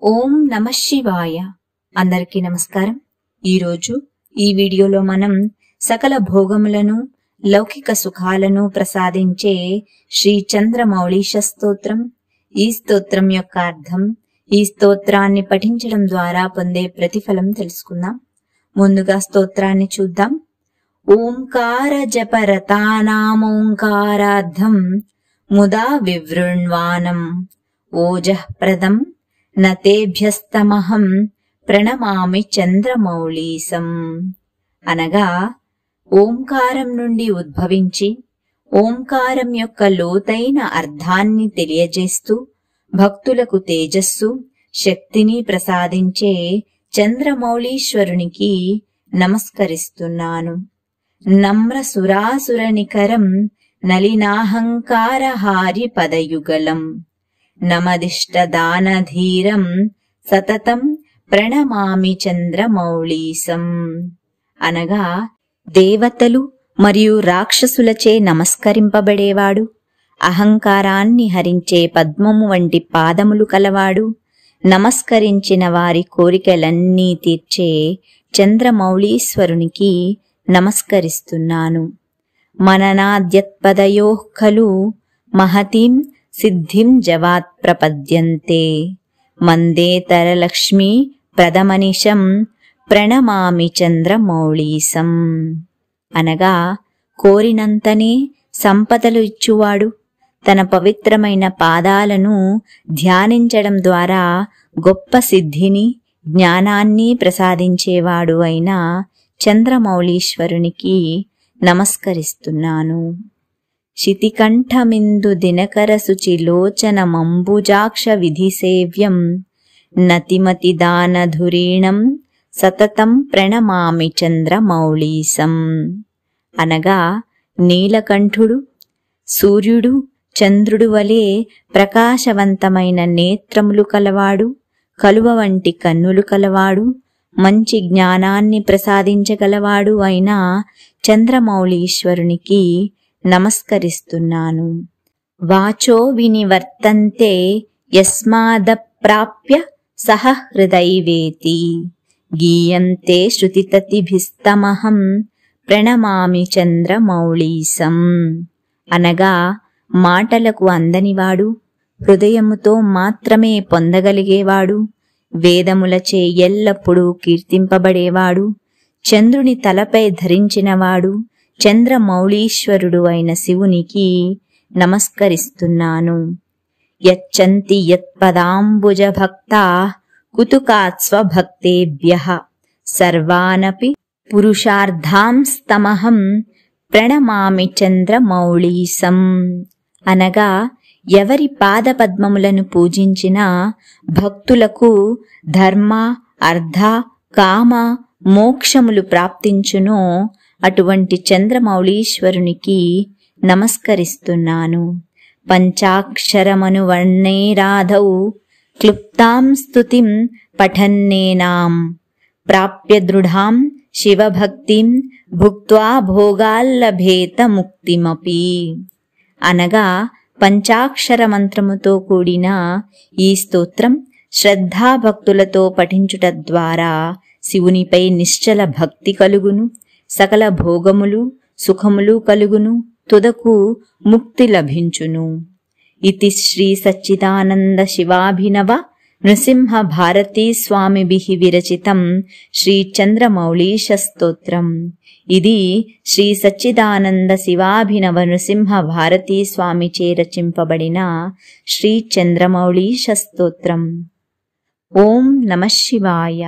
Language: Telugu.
ఓం నమః శివాయ. అందరికీ నమస్కారం. ఈరోజు ఈ వీడియోలో మనం సకల భోగములను లౌకిక సుఖాలను ప్రసాదించే శ్రీ చంద్రమౌళీశ స్తోత్రం, ఈ స్తోత్రం యొక్క అర్థం, ఈ స్తోత్రాన్ని పఠించడం ద్వారా పొందే ప్రతిఫలం తెలుసుకుందాం. ముందుగా స్తోత్రాన్ని చూద్దాం. ఓంకార జపరతానామోంకారార్థం ముదా వివృణ్వానం ఓజః ప్రదం నతేభ్యస్తమహం ప్రణమామి చంద్రమౌళీసం. అనగా ఓంకారం నుండి ఉద్భవించి ఓంకారం యొక్క లోతైన అర్థాన్ని తెలియజేస్తూ భక్తులకు తేజస్సు, శక్తిని ప్రసాదించే చంద్రమౌళీశ్వరునికి నమస్కరిస్తున్నాను. నమ్ర సురాసురనికరం నలినాహంకారహారి పదయుగలం నమదిష్టదానధీరం సతతం ప్రణమామి చంద్రమౌళీసం. అనగా దేవతలు మరియు రాక్షసులచే నమస్కరింపబడేవాడు, అహంకారాన్ని హరించే పద్మము వంటి పాదములు కలవాడు, నమస్కరించిన వారి కోరికలన్నీ తీర్చే చంద్రమౌళీశ్వరునికి నమస్కరిస్తున్నాను. మననాద్యత్పదయోః ఖలు మహతీం సిద్ధిం జవాత్ ప్రపద్యంతే మందేతరలక్ష్మీ ప్రదమనిశం ప్రణమామి చంద్రమౌళీసం. అనగా కోరినంతనే సంపదలు ఇచ్చువాడు, తన పవిత్రమైన పాదాలను ధ్యానించడం ద్వారా గొప్ప సిద్ధిని, జ్ఞానాన్ని ప్రసాదించేవాడు అయిన చంద్రమౌళీశ్వరునికి నమస్కరిస్తున్నాను. శితికంఠమిందు దినకర శుచిలోచన మంబుజాక్ష విధిసేవ్యం నతిమతి దానధురీణం సతతం ప్రణమామి చంద్రమౌళీసం. అనగా నీలకంఠుడు, సూర్యుడు, చంద్రుడు వలె ప్రకాశవంతమైన నేత్రములు కలవాడు, కలువ వంటి కన్నులు కలవాడు, మంచి జ్ఞానాన్ని ప్రసాదించగలవాడు అయిన చంద్రమౌళీశ్వరునికి నమస్కరిస్తున్నాను. వాచో వినివర్తంతే యస్మాదప్రాప్య సహ హృదైవేతి గీయంతే శృతితతిభిస్తమహం ప్రణమామి చంద్రమౌళీసం. అనగా మాటలకు అందనివాడు, హృదయముతో మాత్రమే పొందగలిగేవాడు, వేదములచే ఎల్లప్పుడూ కీర్తింపబడేవాడు, చంద్రుని తలపై ధరించినవాడు చంద్రమౌళీశ్వరుడు అయిన శివునికి నమస్కరిస్తున్నాను. యచ్చంతి యత్పదాంబుజ భక్తా కుతుకాత్ స్వభక్తేభ్యః సర్వానపి పురుషార్థాంస్తమహం ప్రణమామి చంద్రమౌళీసం. అనగా ఎవరి పాదపద్మములను పూజించిన భక్తులకు ధర్మ, అర్థ, కామ, మోక్షములు ప్రాప్తించునో అటువంటి చంద్రమౌళీశ్వరునికి నమస్కరిస్తున్నాను. పంచాక్షరమనువర్ణైరాధౌ క్లుప్తాం స్తుతిం పఠన్నేనాం ప్రాప్య దృఢాం శివభక్తిం భుక్త్వా భోగాల్లభేత ముక్తిమపి. అనగా పంచాక్షర మంత్రముతో కూడిన ఈ స్తోత్రం శ్రద్ధాభక్తులతో పఠించుట ద్వారా శివునిపై నిశ్చల భక్తి కలుగును, సకల భోగములు, సుఖములు కలుగును, తుదకు ముక్తి లభించును. ఇతి శ్రీ సచ్చిదానంద శివాభినవ నృసింహ భారతీ స్వామిభిః విరచితం శ్రీ చంద్రమౌళీశ స్తోత్రం. ఇది శ్రీ సచ్చిదానంద శివాభినవ నృసింహ భారతీ స్వామిచే రచింపబడిన శ్రీ చంద్రమౌళీశ స్తోత్రం. ఓం నమః శివాయ.